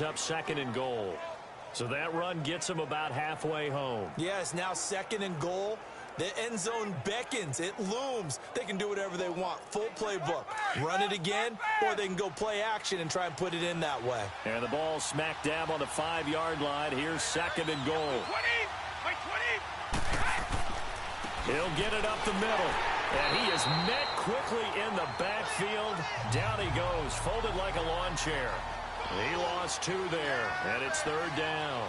Up second and goal. So that run gets them about halfway home. Yeah, it's now second and goal. The end zone beckons. It looms. They can do whatever they want. Full playbook. Run it again, or they can go play action and try and put it in that way. And the ball smack dab on the 5-yard line. Here's second and goal. 20. He'll get it up the middle. And he is met quickly in the backfield. Down he goes, folded like a lawn chair. He lost 2 there, and it's third down.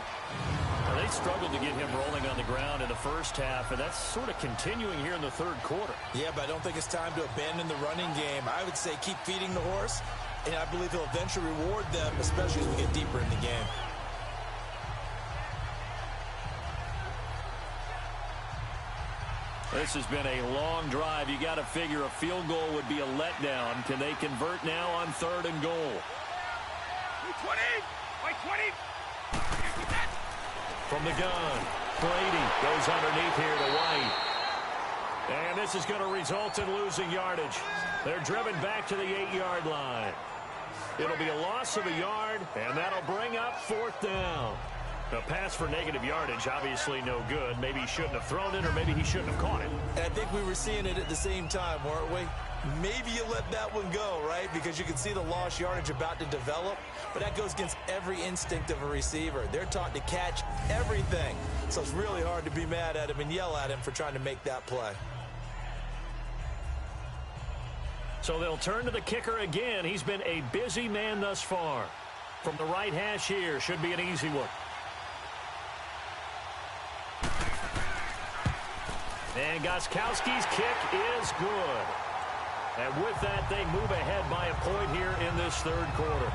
Now, they struggled to get him rolling on the ground in the first half, and that's sort of continuing here in the third quarter. Yeah, but I don't think it's time to abandon the running game. I would say keep feeding the horse, and I believe he'll eventually reward them, especially as we get deeper in the game. This has been a long drive. You got to figure a field goal would be a letdown. Can they convert now on third and goal? 20. From the gun, Brady goes underneath here to White. And this is going to result in losing yardage. They're driven back to the 8-yard line. It'll be a loss of a yard, and that'll bring up fourth down. A pass for negative yardage, obviously no good. Maybe he shouldn't have thrown it, or maybe he shouldn't have caught it. And I think we were seeing it at the same time, weren't we? Maybe you let that one go, right? Because you can see the lost yardage about to develop. But that goes against every instinct of a receiver. They're taught to catch everything. So it's really hard to be mad at him and yell at him for trying to make that play. So they'll turn to the kicker again. He's been a busy man thus far. From the right hash here, should be an easy one. And Gostkowski's kick is good. And with that, they move ahead by a point here in this third quarter.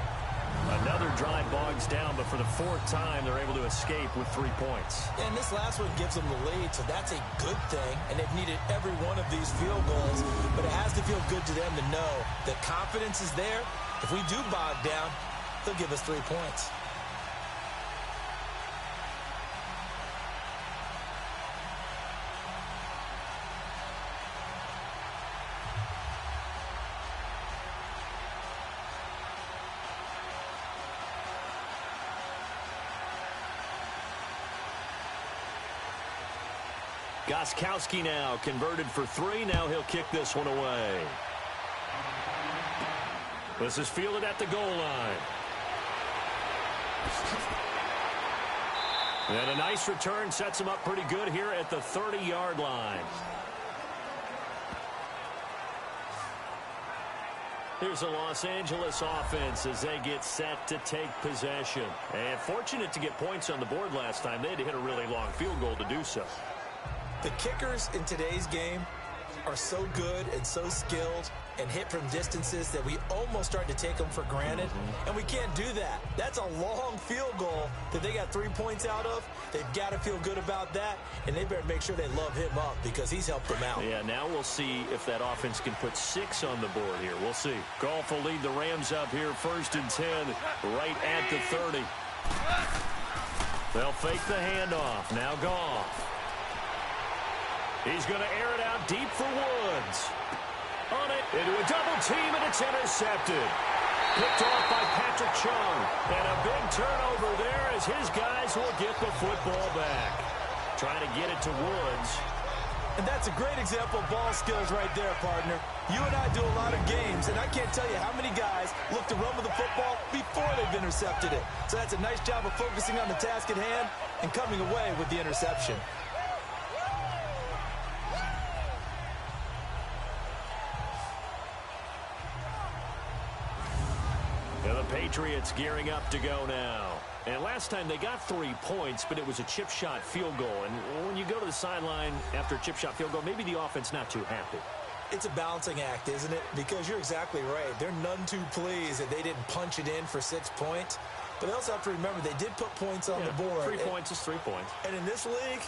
Another drive bogs down, but for the 4th time, they're able to escape with 3 points. And this last one gives them the lead, so that's a good thing. And they've needed every one of these field goals, but it has to feel good to them to know that confidence is there. If we do bog down, they'll give us 3 points. Gostkowski now converted for 3. Now he'll kick this one away. This is fielded at the goal line. And a nice return sets him up pretty good here at the 30-yard line. Here's the Los Angeles offense as they get set to take possession. And fortunate to get points on the board last time. They had to hit a really long field goal to do so. The kickers in today's game are so good and so skilled and hit from distances that we almost start to take them for granted, and we can't do that. That's a long field goal that they got 3 points out of. They've got to feel good about that, and they better make sure they love him up because he's helped them out. Yeah, now we'll see if that offense can put 6 on the board here. We'll see. Goff will lead the Rams up here 1st and 10 right at the 30. They'll fake the handoff. Now Goff. He's going to air it out deep for Woods. On it, into a double team, and it's intercepted. Picked off by Patrick Chung. And a big turnover there as his guys will get the football back. Trying to get it to Woods. And that's a great example of ball skills right there, partner. You and I do a lot of games, and I can't tell you how many guys look to run with the football before they've intercepted it. So that's a nice job of focusing on the task at hand and coming away with the interception. Patriots gearing up to go now. And last time they got 3 points, but it was a chip shot field goal. And when you go to the sideline after a chip shot field goal, maybe the offense not too happy. It's a balancing act, isn't it? Because you're exactly right. They're none too pleased that they didn't punch it in for 6 points. But they also have to remember they did put points on the board. 3 points is 3 points. And in this league,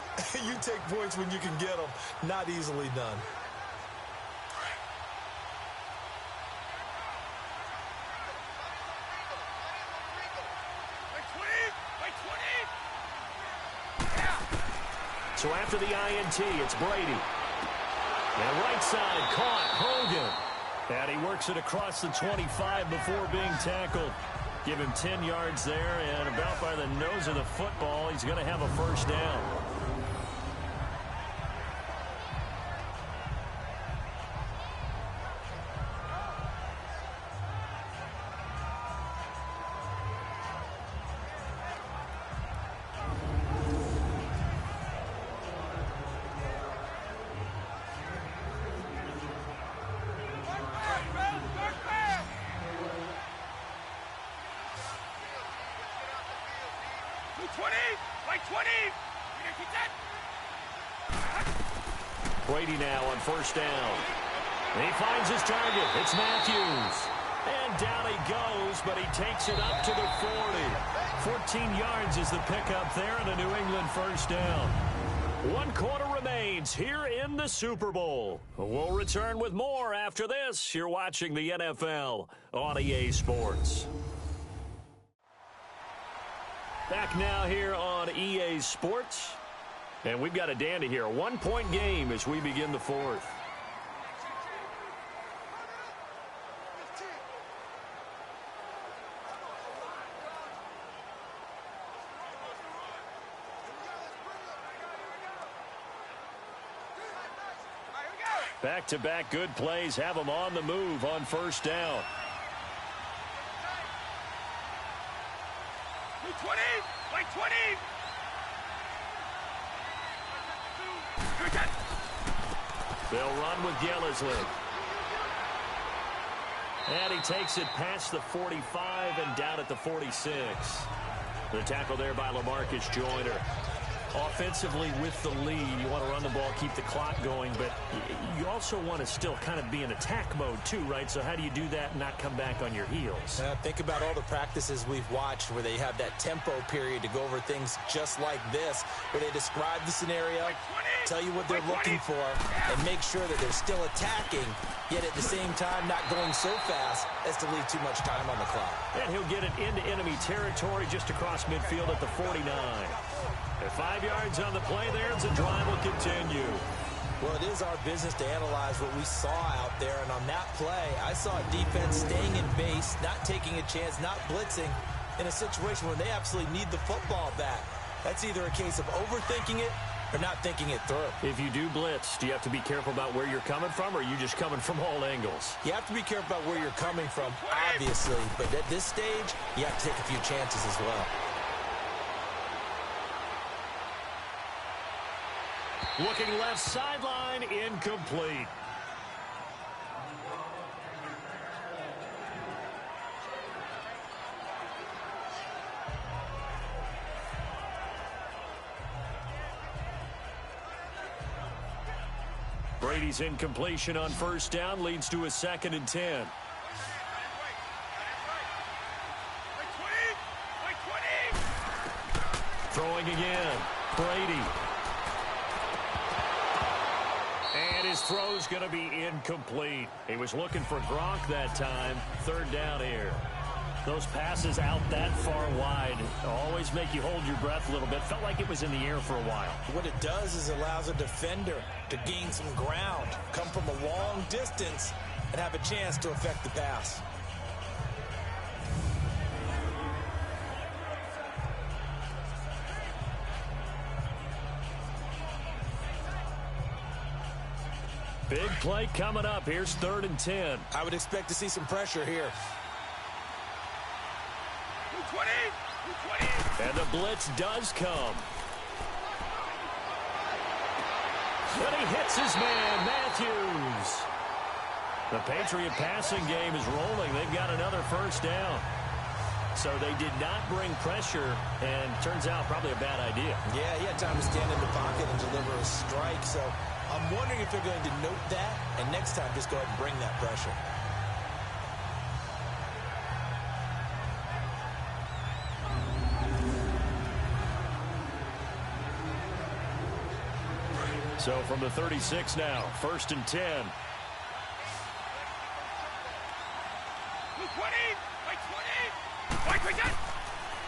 you take points when you can get them. Not easily done. So after the INT, it's Brady. And right side caught, Hogan. And he works it across the 25 before being tackled. Give him 10 yards there, and about by the nose of the football, he's going to have a first down. Brady now on first down. And he finds his target. It's Matthews. And down he goes, but he takes it up to the 40. 14 yards is the pickup there, and a New England first down. 1 quarter remains here in the Super Bowl. We'll return with more after this. You're watching the NFL on EA Sports. Back now here on EA Sports. And we've got a dandy here. A 1-point game as we begin the fourth. Back-to-back good plays have them on the move on first down. 20, like 20. They'll run with Yellesley. And he takes it past the 45 and down at the 46. The tackle there by LaMarcus Joyner. Offensively with the lead, you want to run the ball, keep the clock going, but you also want to still kind of be in attack mode too, right? So how do you do that and not come back on your heels? Think about all the practices we've watched where they have that tempo period to go over things just like this, where they describe the scenario, tell you what they're looking for, and make sure that they're still attacking, yet at the same time not going so fast as to leave too much time on the clock. And he'll get it into enemy territory just across midfield at the 49. At 5 yards on the play there, the drive will continue. Well, it is our business to analyze what we saw out there, and on that play, I saw a defense staying in base, not taking a chance, not blitzing, in a situation where they absolutely need the football back. That's either a case of overthinking it or not thinking it through. If you do blitz, do you have to be careful about where you're coming from, or are you just coming from all angles? You have to be careful about where you're coming from, obviously, but at this stage, you have to take a few chances as well. Looking left sideline, incomplete. Brady's incompletion on first down leads to a 2nd and 10. Throwing again, Brady. And his throw's going to be incomplete. He was looking for Gronk that time. 3rd down here. Those passes out that far wide always make you hold your breath a little bit. Felt like it was in the air for a while. What it does is allows a defender to gain some ground, come from a long distance, and have a chance to affect the pass. Big play coming up. Here's 3rd and 10. I would expect to see some pressure here. 220. And the blitz does come. And he hits his man, Matthews. The Patriot passing game is rolling. They've got another first down. So they did not bring pressure, and turns out probably a bad idea. Yeah, he had time to stand in the pocket and deliver a strike. So I'm wondering if they're going to note that, and next time just go ahead and bring that pressure. So from the 36 now, 1st and 10. 220. Like 20.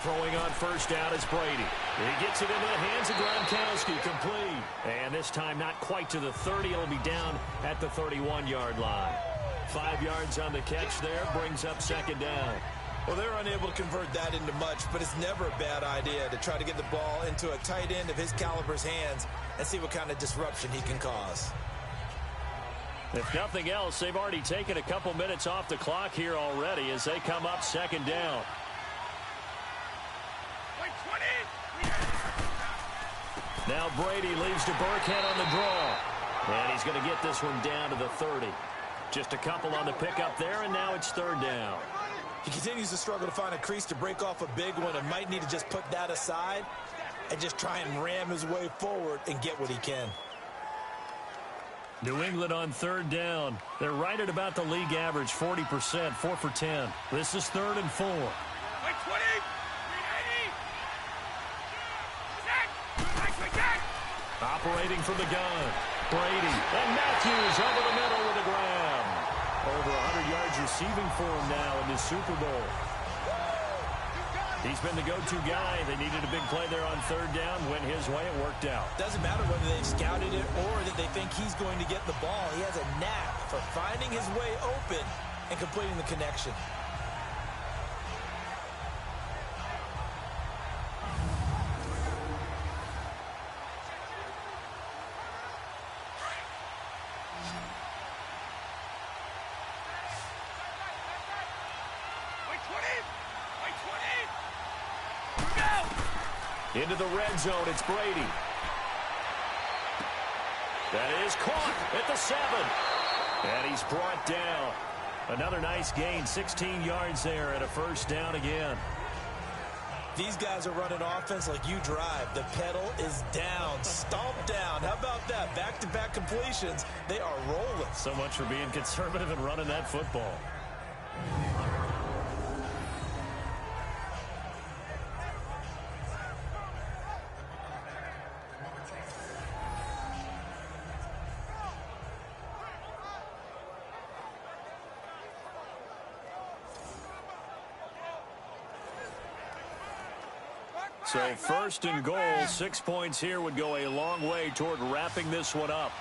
Throwing on first down is Brady. He gets it into the hands of Gronkowski, complete. And this time not quite to the 30. It'll be down at the 31-yard line. 5 yards on the catch there, brings up 2nd down. Well, they're unable to convert that into much, but it's never a bad idea to try to get the ball into a tight end of his caliber's hands and see what kind of disruption he can cause. If nothing else, they've already taken a couple minutes off the clock here already as they come up second down. Now Brady leaves to Burkhead on the draw. And he's going to get this one down to the 30. Just a couple on the pickup there, and now it's third down. He continues to struggle to find a crease to break off a big one and might need to just put that aside and just try and ram his way forward and get what he can. New England on third down. They're right at about the league average, 40%, 4 for 10. This is 3rd and 4. Operating from the gun, Brady. And Matthews over the middle with a grab. Over 100 yards receiving for him now in this Super Bowl. He's been the go-to guy. They needed a big play there on third down. Went his way. It worked out. Doesn't matter whether they've scouted it or that they think he's going to get the ball. He has a knack for finding his way open and completing the connection. Into the red zone, it's Brady. That is caught at the 7. And he's brought down. Another nice gain, 16 yards there and a first down again. These guys are running offense like you drive. The pedal is down, stomp down. How about that? Back-to-back completions. They are rolling. So much for being conservative and running that football. So 1st and goal, 6 points here would go a long way toward wrapping this one up.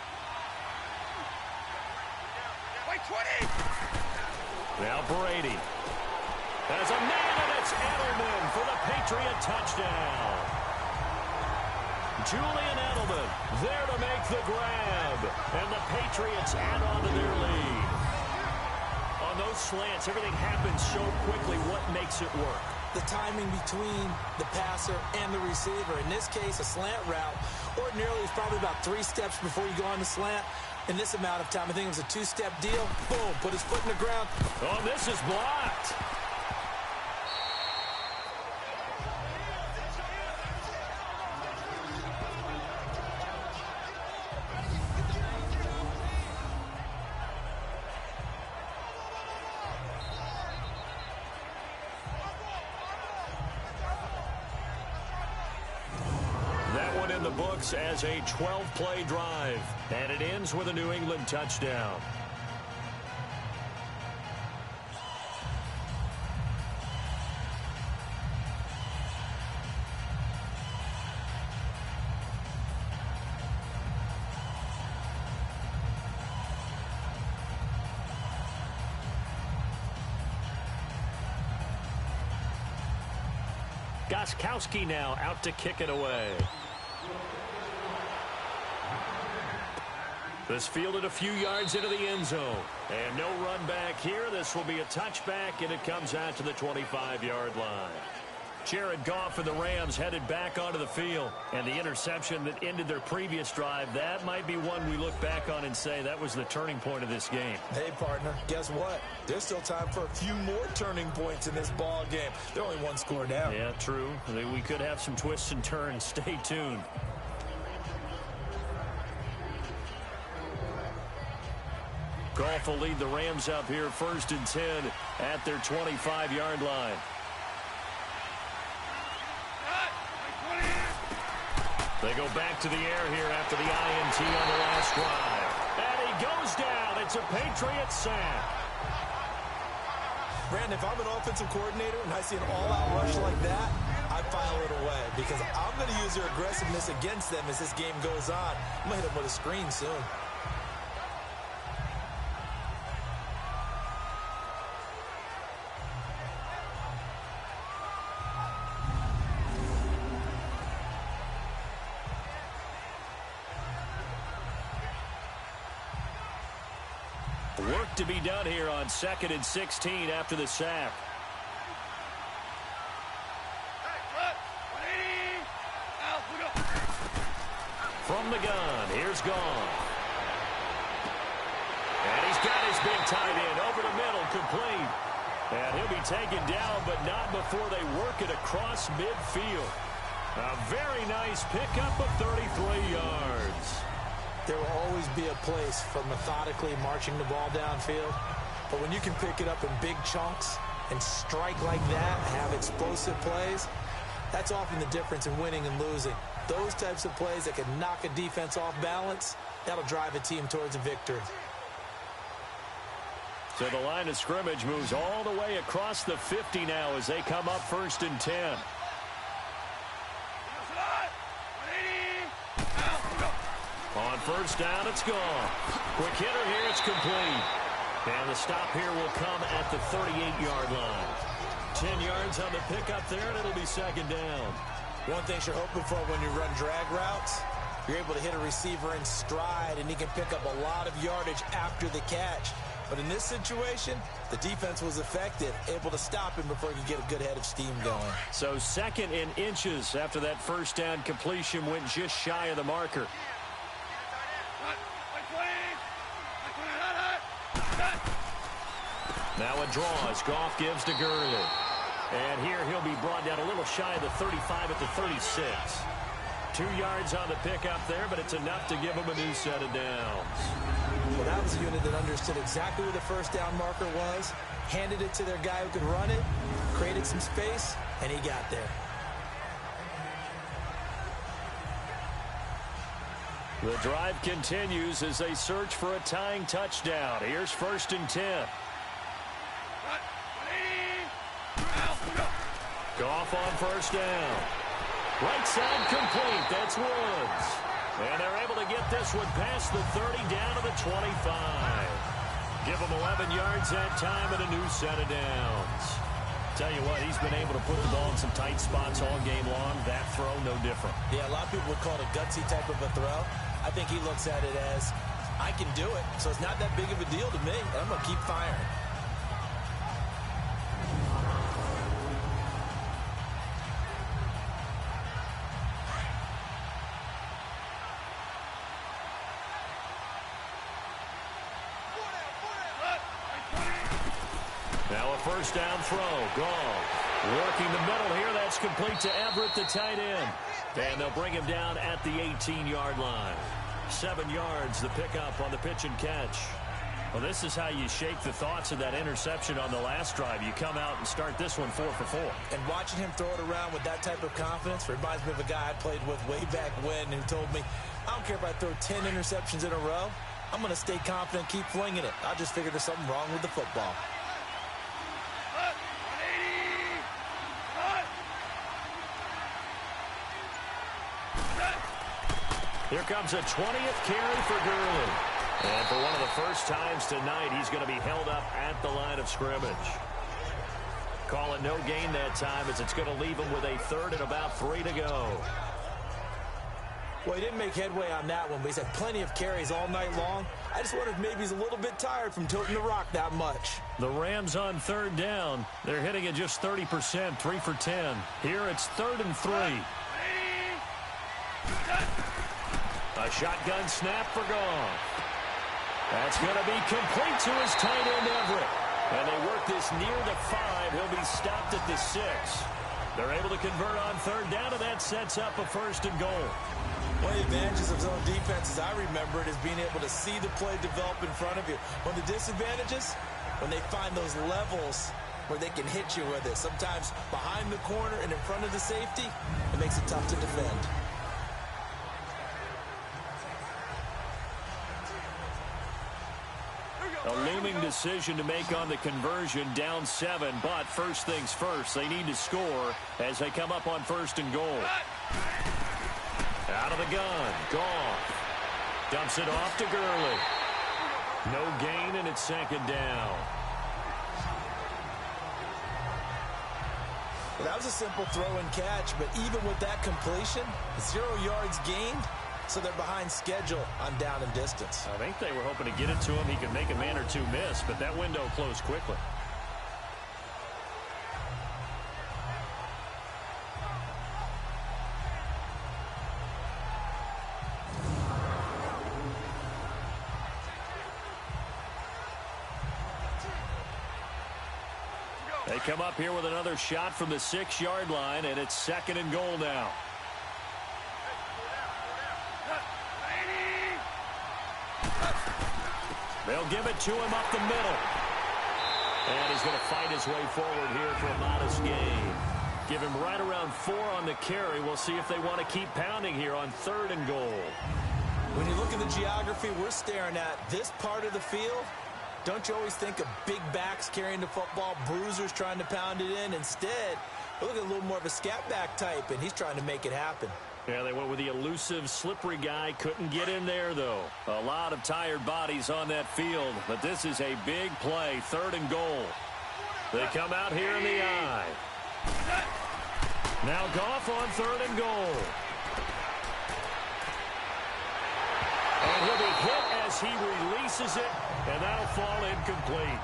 Now Brady has a man, and it's Edelman for the Patriot touchdown. Julian Edelman there to make the grab, and the Patriots add on to their lead. On those slants, everything happens so quickly. What makes it work? The timing between the passer and the receiver. In this case, a slant route ordinarily is probably about 3 steps before you go on the slant. In this amount of time, I think it was a 2-step deal. Boom, put his foot in the ground. Oh, this is blocked. Books as a 12-play drive, and it ends with a New England touchdown. Gostkowski now out to kick it away. This fielded a few yards into the end zone. And no run back here. This will be a touchback, and it comes out to the 25-yard line. Jared Goff and the Rams headed back onto the field. And the interception that ended their previous drive, that might be one we look back on and say that was the turning point of this game. Hey, partner, guess what? There's still time for a few more turning points in this ball game. They're only 1 score down. Yeah, true. We could have some twists and turns. Stay tuned. Goff will lead the Rams up here 1st and 10 at their 25-yard line. They go back to the air here after the INT on the last drive. And he goes down. It's a Patriot sack. Brandon, if I'm an offensive coordinator and I see an all-out rush like that, I file it away because I'm going to use their aggressiveness against them as this game goes on. I'm going to hit them with a screen soon. Work to be done here on 2nd and 16 after the sack. From the gun, here's Goff. And he's got his big tight end over the middle, complete. And he'll be taken down, but not before they work it across midfield. A very nice pickup of 33 yards. There will always be a place for methodically marching the ball downfield. But when you can pick it up in big chunks and strike like that, have explosive plays, that's often the difference in winning and losing. Those types of plays that can knock a defense off balance, that'll drive a team towards a victory. So the line of scrimmage moves all the way across the 50 now as they come up 1st and 10. On 1st down, it's gone. Quick hitter here, it's complete. And the stop here will come at the 38-yard line. 10 yards on the pickup there, and it'll be 2nd down. One thing you're hoping for when you run drag routes, you're able to hit a receiver in stride, and he can pick up a lot of yardage after the catch. But in this situation, the defense was effective, able to stop him before he could get a good head of steam going. So 2nd and inches after that 1st down completion went just shy of the marker. Now a draw as Goff gives to Gurley. And here he'll be brought down a little shy of the 35 at the 36. 2 yards on the pickup there, but it's enough to give him a new set of downs. Well, that was a unit that understood exactly where the 1st down marker was, handed it to their guy who could run it, created some space, and he got there. The drive continues as they search for a tying touchdown. Here's 1st and 10. Goff on 1st down. Right side complete. That's Woods. And they're able to get this one past the 30 down to the 25. Give him 11 yards that time and a new set of downs. Tell you what, he's been able to put the ball in some tight spots all game long. That throw, no different. Yeah, a lot of people would call it a gutsy type of a throw. I think he looks at it as, I can do it, so it's not that big of a deal to me, and I'm going to keep firing. Now a 1st down throw. Goff working the middle here. That's complete to Everett, the tight end. And they'll bring him down at the 18-yard line. 7 yards, the pickup on the pitch and catch. Well, this is how you shake the thoughts of that interception on the last drive. You come out and start this one 4 for 4. And watching him throw it around with that type of confidence reminds me of a guy I played with way back when who told me, I don't care if I throw 10 interceptions in a row. I'm going to stay confident, keep flinging it. I just figured there's something wrong with the football. Here comes a 20th carry for Gurley. And for one of the first times tonight, he's going to be held up at the line of scrimmage. Call it no gain that time as it's going to leave him with a 3rd and about 3 to go. Well, he didn't make headway on that one, but he's had plenty of carries all night long. I just wonder if maybe he's a little bit tired from tilting the rock that much. The Rams on 3rd down. They're hitting it just 30%, 3 for 10. Here it's 3rd and 3. A shotgun snap for Goff. That's going to be complete to his tight end, Everett. And they work this near the 5. He'll be stopped at the 6. They're able to convert on 3rd down, and that sets up a 1st and goal. One of the advantages of zone defense, as I remember it, is being able to see the play develop in front of you. One of the disadvantages, when they find those levels where they can hit you with it. Sometimes behind the corner and in front of the safety, it makes it tough to defend. A looming decision to make on the conversion, down 7, but first things first, they need to score as they come up on 1st and goal. Out of the gun, Goff dumps it off to Gurley. No gain, and it's 2nd down. Well, that was a simple throw and catch, but even with that completion, 0 yards gained, so they're behind schedule on down and distance. I think they were hoping to get it to him. He could make a man or two miss, but that window closed quickly. They come up here with another shot from the 6-yard line, and it's 2nd and goal now. They'll give it to him up the middle. And he's going to fight his way forward here for a modest gain. Give him right around 4 on the carry. We'll see if they want to keep pounding here on 3rd and goal. When you look at the geography we're staring at, this part of the field, don't you always think of big backs carrying the football, bruisers trying to pound it in? Instead, we look at a little more of a scat back type, and he's trying to make it happen. Yeah, they went with the elusive, slippery guy. Couldn't get in there, though. A lot of tired bodies on that field, but this is a big play, 3rd and goal. They come out here in the eye. Now Goff on 3rd and goal. And he'll be hit as he releases it, and that'll fall incomplete.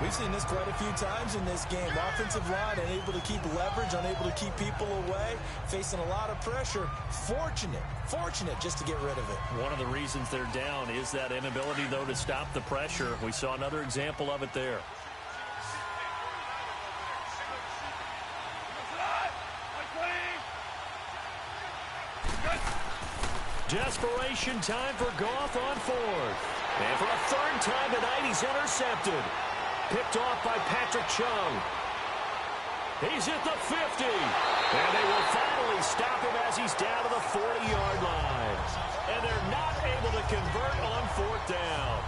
We've seen this quite a few times in this game. Offensive line unable to keep leverage, unable to keep people away, facing a lot of pressure. Fortunate just to get rid of it. One of the reasons they're down is that inability, though, to stop the pressure. We saw another example of it there. Desperation time for Goff on 4th. And for a 3rd time tonight, he's intercepted. Picked off by Patrick Chung. He's at the 50. And they will finally stop him as he's down to the 40-yard line. And they're not able to convert on 4th down.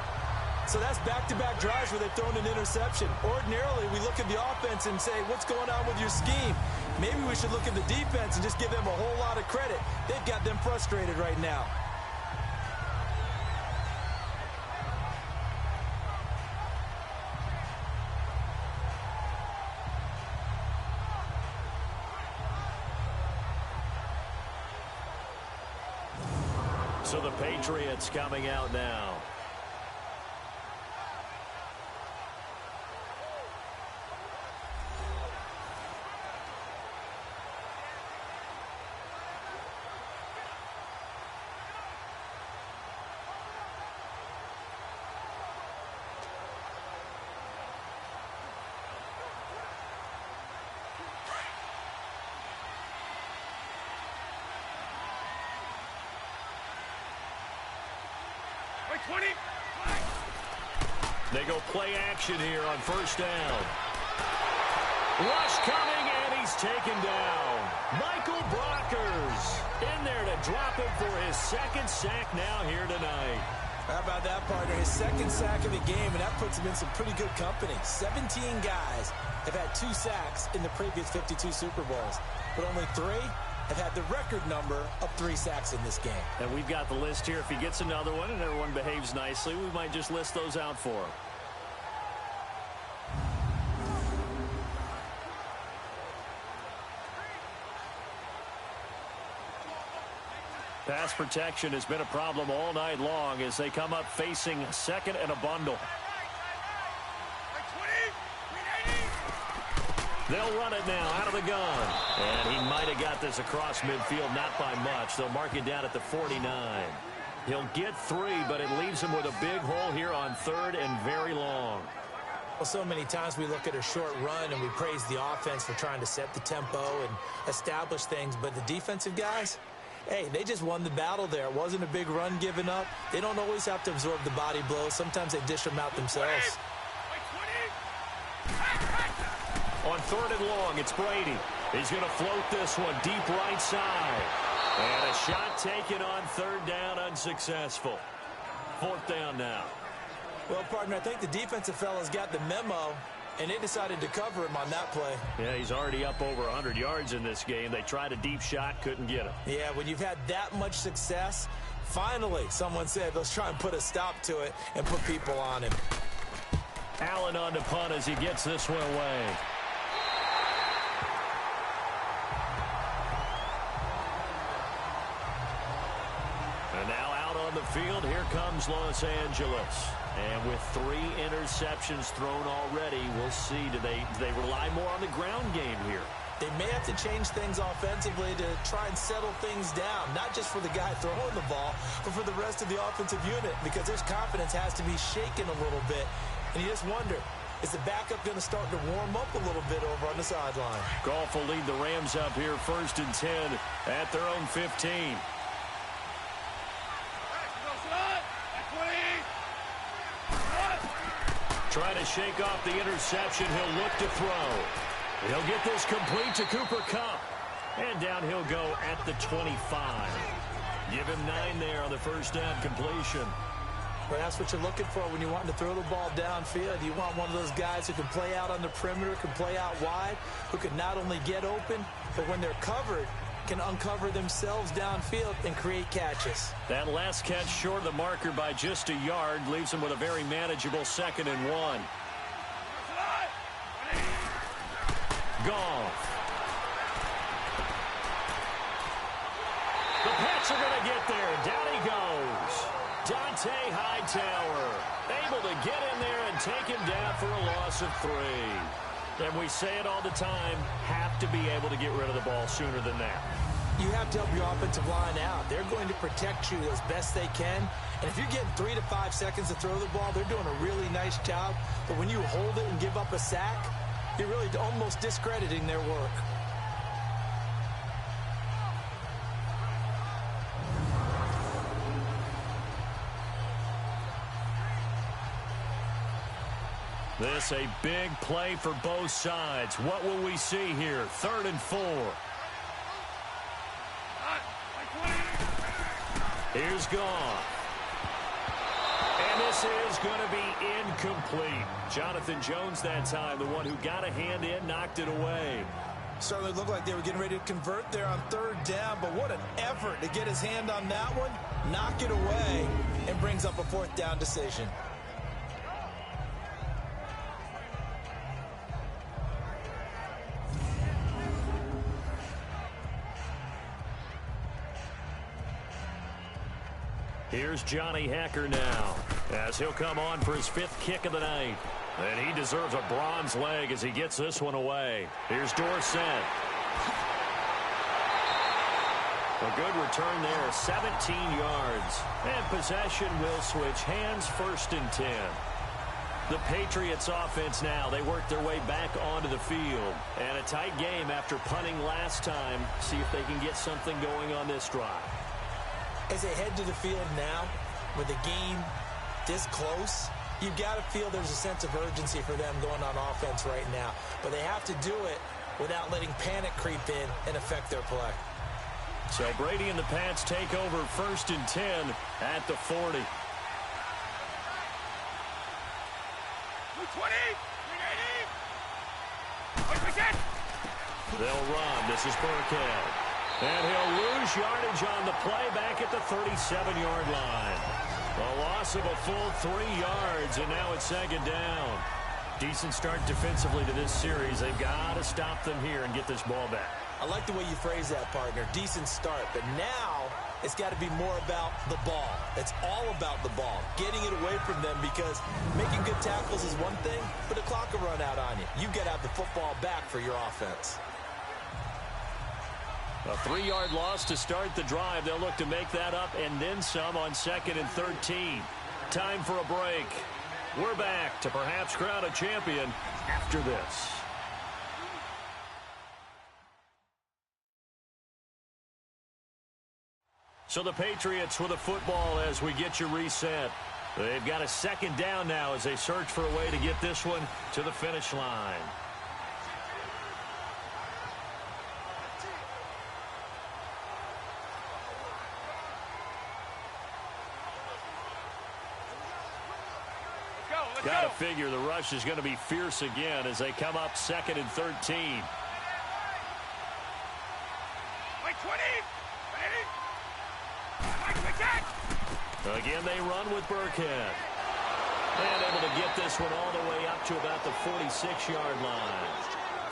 So that's back-to-back drives where they've thrown an interception. Ordinarily, we look at the offense and say, what's going on with your scheme? Maybe we should look at the defense and just give them a whole lot of credit. They've got them frustrated right now. So the Patriots coming out now. They go play action here on 1st down. Rush coming, and he's taken down. Michael Brockers in there to drop him for his 2nd sack now here tonight. How about that, partner? His 2nd sack of the game, and that puts him in some pretty good company. 17 guys have had 2 sacks in the previous 52 Super Bowls, but only 3 have had the record number of 3 sacks in this game. And we've got the list here. If he gets another one and everyone behaves nicely, we might just list those out for him. Pass protection has been a problem all night long as they come up facing 2nd and a bundle. They'll run it now out of the gun. And he might have got this across midfield, not by much. They'll mark it down at the 49. He'll get 3, but it leaves him with a big hole here on 3rd and very long. Well, so many times we look at a short run and we praise the offense for trying to set the tempo and establish things, but the defensive guys, hey, they just won the battle there. It wasn't a big run given up. They don't always have to absorb the body blows. Sometimes they dish them out themselves. On 3rd and long, it's Brady. He's going to float this one deep right side. And a shot taken on 3rd down, unsuccessful. 4th down now. Well, partner, I think the defensive fellas got the memo, and they decided to cover him on that play. Yeah, he's already up over 100 yards in this game. They tried a deep shot, couldn't get him. Yeah, when you've had that much success, finally, someone said, let's try and put a stop to it and put people on him. Allen on the punt as he gets this one away. on the field. Here comes Los Angeles. And with 3 interceptions thrown already, we'll see. Do they rely more on the ground game here? They may have to change things offensively to try and settle things down, not just for the guy throwing the ball, but for the rest of the offensive unit, because his confidence has to be shaken a little bit. And you just wonder, is the backup going to start to warm up a little bit over on the sideline? Goff will lead the Rams up here 1st and 10 at their own 15. Trying to shake off the interception. He'll look to throw. He'll get this complete to Cooper Kupp. And down he'll go at the 25. Give him 9 there on the first down completion. Well, that's what you're looking for when you want to throw the ball downfield. You want one of those guys who can play out on the perimeter, can play out wide, who can not only get open, but when they're covered, can uncover themselves downfield and create catches. That last catch short of the marker by just a yard leaves him with a very manageable 2nd and 1. Goff. The Pats are going to get there. Down he goes. Dante Hightower able to get in there and take him down for a loss of 3. And we say it all the time, have to be able to get rid of the ball sooner than that. You have to help your offensive line out. They're going to protect you as best they can. And if you're getting 3 to 5 seconds to throw the ball, they're doing a really nice job. But when you hold it and give up a sack, you're really almost discrediting their work. This a big play for both sides. What will we see here? 3rd and 4. Here's Goff. And this is going to be incomplete. Jonathan Jones that time, the one who got a hand in, knocked it away. Certainly looked like they were getting ready to convert there on 3rd down, but what an effort to get his hand on that one, knock it away, and brings up a 4th down decision. Here's Johnny Hekker now, as he'll come on for his 5th kick of the night. And he deserves a bronze leg as he gets this one away. Here's Dorsett. A good return there, 17 yards. And possession will switch hands, 1st and 10. The Patriots offense now, they work their way back onto the field. And a tight game after punting last time. See if they can get something going on this drive. As they head to the field now, with the game this close, you've got to feel there's a sense of urgency for them going on offense right now. But they have to do it without letting panic creep in and affect their play. So Brady and the Pats take over 1st and 10 at the 40. 220, 380. They'll run. This is Burkhead. And he'll lose yardage on the play back at the 37-yard line. A loss of a full 3 yards, and now it's 2nd down. Decent start defensively to this series. They've got to stop them here and get this ball back. I like the way you phrase that, partner. Decent start. But now it's got to be more about the ball. It's all about the ball, getting it away from them, because making good tackles is one thing, but the clock will run out on you. You've got to have the football back for your offense. A 3-yard loss to start the drive. They'll look to make that up and then some on 2nd and 13. Time for a break. We're back to perhaps crown a champion after this. So the Patriots with a football as we get you reset. They've got a 2nd down now as they search for a way to get this one to the finish line. Got to figure the rush is going to be fierce again as they come up 2nd and 13. Like 20, ready? Again, they run with Burkhead. And able to get this one all the way up to about the 46-yard line.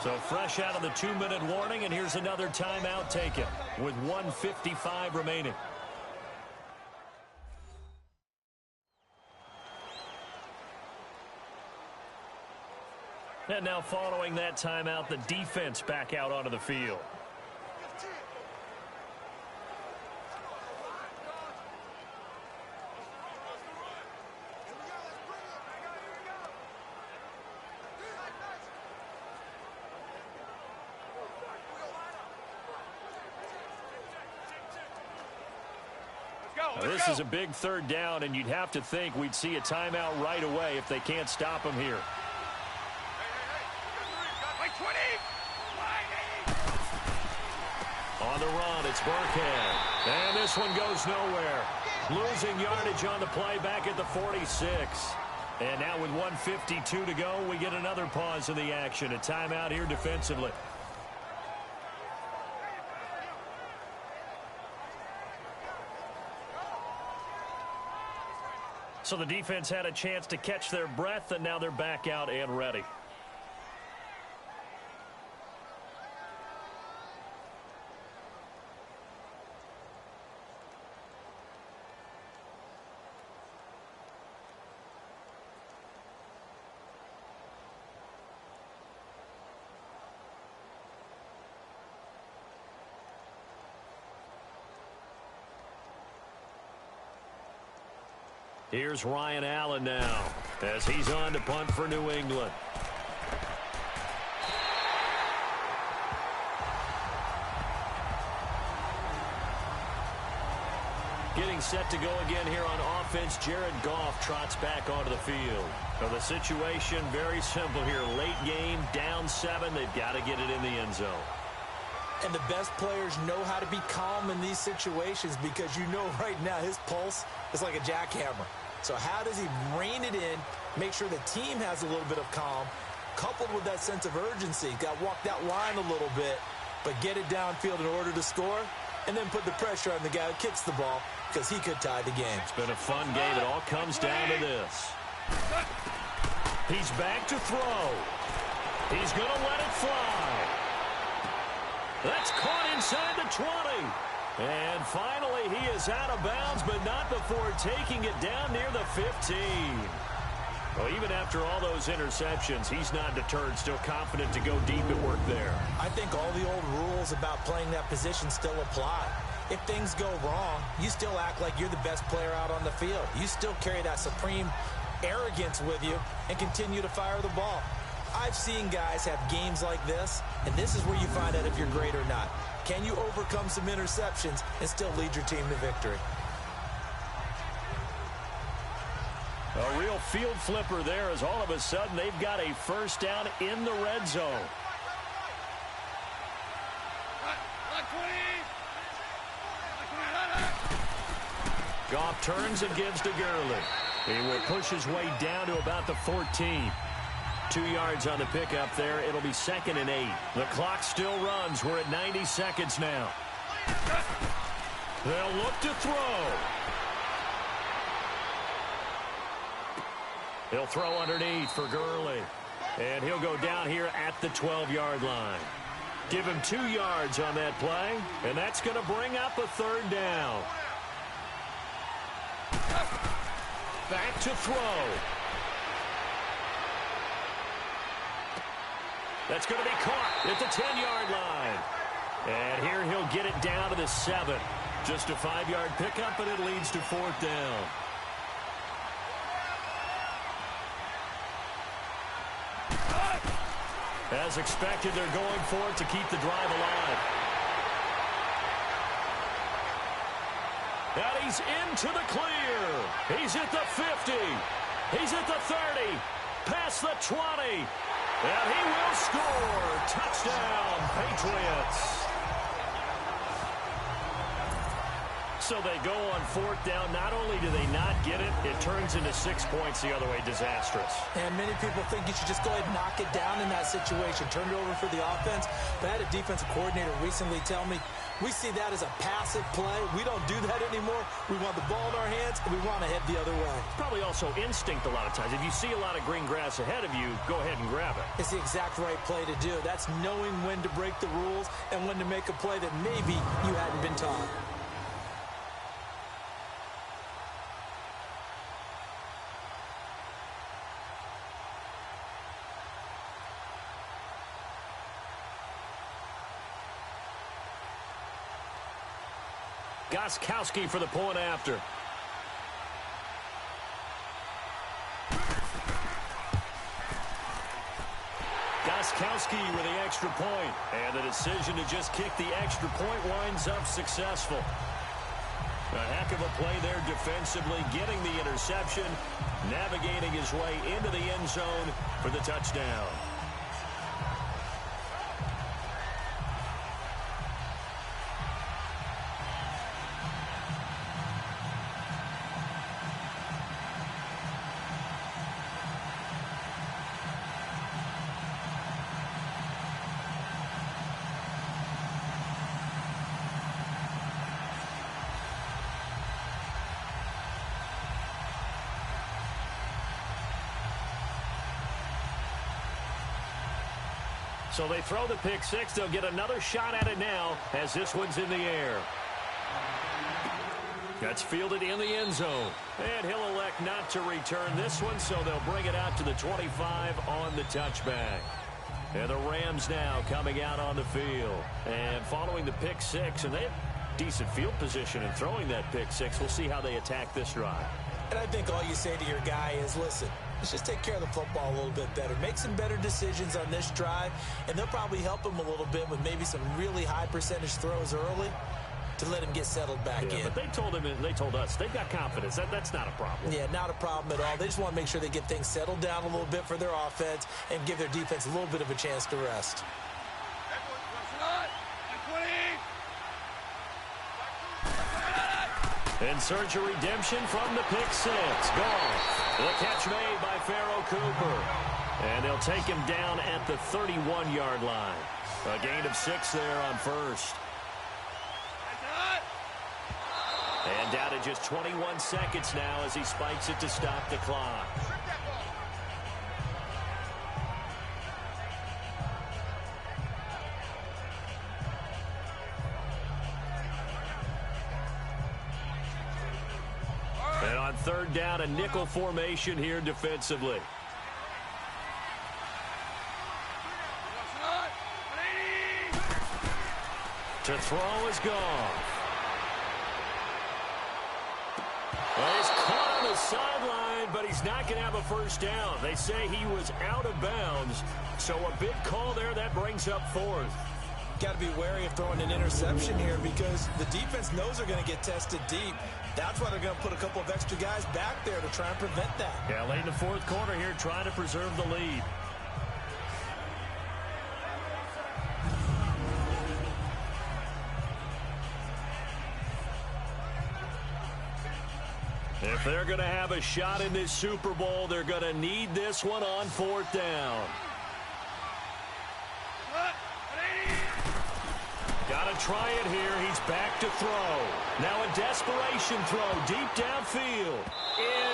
So fresh out of the 2-minute warning, and here's another timeout taken with 1:55 remaining. And now following that timeout, the defense back out onto the field. This is a big third down, and you'd have to think we'd see a timeout right away if they can't stop him here. On the run, it's Burkhead. And this one goes nowhere. Losing yardage on the play back at the 46. And now with 1:52 to go, we get another pause in the action. A timeout here defensively. So the defense had a chance to catch their breath, and now they're back out and ready. Here's Ryan Allen now as he's on to punt for New England. Getting set to go again here on offense, Jared Goff trots back onto the field. Now the situation very simple here. Late game, down 7. They've got to get it in the end zone. And the best players know how to be calm in these situations because you know right now his pulse is like a jackhammer. So how does he rein it in, make sure the team has a little bit of calm, coupled with that sense of urgency, got to walk that line a little bit, but get it downfield in order to score, and then put the pressure on the guy who kicks the ball because he could tie the game. It's been a fun game. It all comes down to this. He's back to throw. He's going to let it fly. That's caught inside the 20. And finally, he is out of bounds, but not before taking it down near the 15. Well, even after all those interceptions, he's not deterred, still confident to go deep at work there. I think all the old rules about playing that position still apply. If things go wrong, you still act like you're the best player out on the field. You still carry that supreme arrogance with you and continue to fire the ball. I've seen guys have games like this, and this is where you find out if you're great or not. Can you overcome some interceptions and still lead your team to victory? A real field flipper there as all of a sudden they've got a first down in the red zone. Goff turns and gives to Gurley. He will push his way down to about the 14. 2 yards on the pickup there. It'll be 2nd and 8. The clock still runs. We're at 90 seconds now. They'll look to throw. He'll throw underneath for Gurley. And he'll go down here at the 12-yard line. Give him 2 yards on that play. And that's going to bring up a 3rd down. Back to throw. That's going to be caught at the 10-yard line. And here he'll get it down to the 7. Just a 5-yard pickup, and it leads to 4th down. As expected, they're going for it to keep the drive alive. And he's into the clear. He's at the 50. He's at the 30. Past the 20. And he will score. Touchdown, Patriots. So they go on 4th down. Not only do they not get it, it turns into 6 points the other way. Disastrous. And many people think you should just go ahead and knock it down in that situation. Turn it over for the offense. But I had a defensive coordinator recently tell me, we see that as a passive play. We don't do that anymore. We want the ball in our hands, and we want to head the other way. Probably also instinct a lot of times. If you see a lot of green grass ahead of you, go ahead and grab it. It's the exact right play to do. That's knowing when to break the rules and when to make a play that maybe you hadn't been taught. Gostkowski for the point after. Gostkowski with the extra point. And the decision to just kick the extra point winds up successful. A heck of a play there defensively, getting the interception, navigating his way into the end zone for the touchdown. So they throw the pick six. They'll get another shot at it now as this one's in the air. That's fielded in the end zone. And he'll elect not to return this one, so they'll bring it out to the 25 on the touchback. And the Rams now coming out on the field. And following the pick six, and they have decent field position in throwing that pick six. We'll see how they attack this drive. And I think all you say to your guy is, listen, let's just take care of the football a little bit better. Make some better decisions on this drive, and they'll probably help him a little bit with maybe some really high percentage throws early to let him get settled back in. But they told him, and they told us, they've got confidence. That's not a problem. Yeah, not a problem at all. They just want to make sure they get things settled down a little bit for their offense and give their defense a little bit of a chance to rest. In search of redemption from the pick six. Goff. The catch made by Pharoh Cooper. And they'll take him down at the 31-yard line. A gain of 6 there on first. And down to just 21 seconds now as he spikes it to stop the clock. And on third down, a nickel formation here defensively. To throw is gone. Well, he's caught on the sideline, but he's not going to have a first down. They say he was out of bounds, so a big call there. That brings up fourth. Got to be wary of throwing an interception here because the defense knows they're going to get tested deep. That's why they're going to put a couple of extra guys back there to try and prevent that. Yeah, late in the fourth quarter here, trying to preserve the lead. If they're going to have a shot in this Super Bowl, they're going to need this one on fourth down. Got to try it here. He's back to throw. Now a desperation throw deep downfield.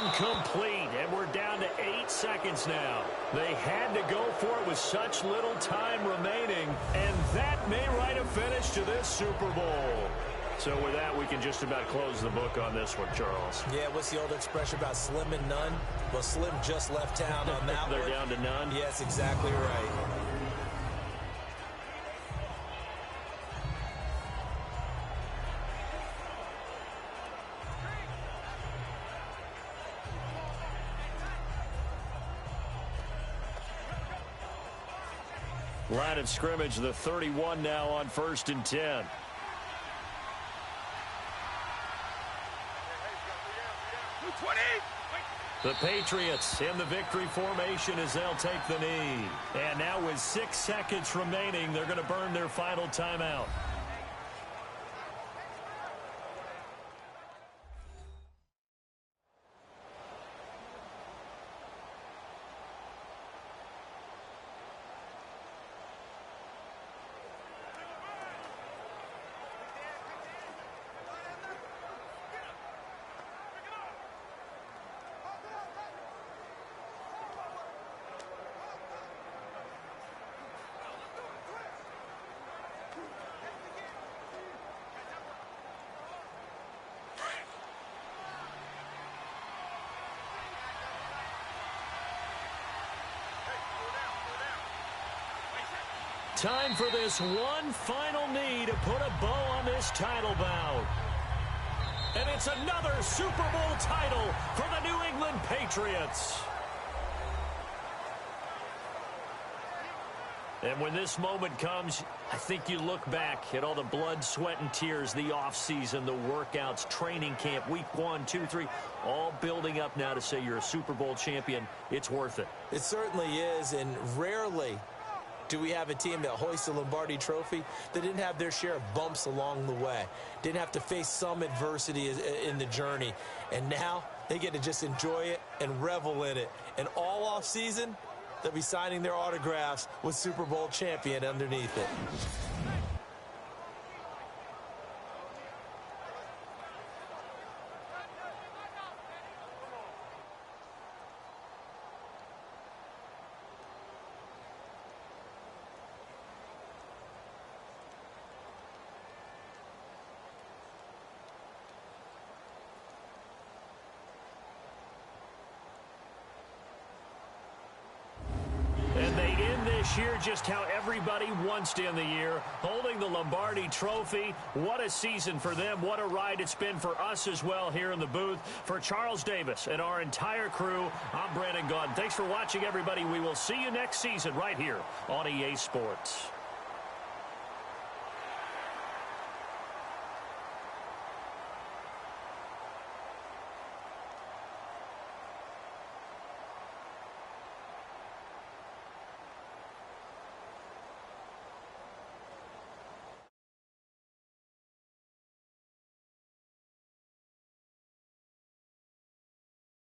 Incomplete. And we're down to 8 seconds now. They had to go for it with such little time remaining. And that may write a finish to this Super Bowl. So with that, we can just about close the book on this one, Charles. Yeah, what's the old expression about slim and none? Well, Slim just left town on that one. They're down to none? Yes, exactly right. Line of scrimmage, the 31 now on 1st and 10. The Patriots in the victory formation as they'll take the knee. And now with 6 seconds remaining, they're going to burn their final timeout. Time for this one final knee to put a bow on this title bout. And it's another Super Bowl title for the New England Patriots. And when this moment comes, I think you look back at all the blood, sweat, and tears, the offseason, the workouts, training camp, week 1, 2, 3, all building up now to say you're a Super Bowl champion. It's worth it. It certainly is, and rarely do we have a team that hoists a Lombardi trophy that didn't have their share of bumps along the way, didn't have to face some adversity in the journey, and now they get to just enjoy it and revel in it. And all offseason, they'll be signing their autographs with Super Bowl champion underneath it. Year just how everybody wants to end the year, holding the Lombardi trophy. What a season for them. What a ride it's been for us as well here in the booth. For Charles Davis and our entire crew, I'm Brandon Gaudin. Thanks for watching, everybody. We will see you next season right here on EA Sports.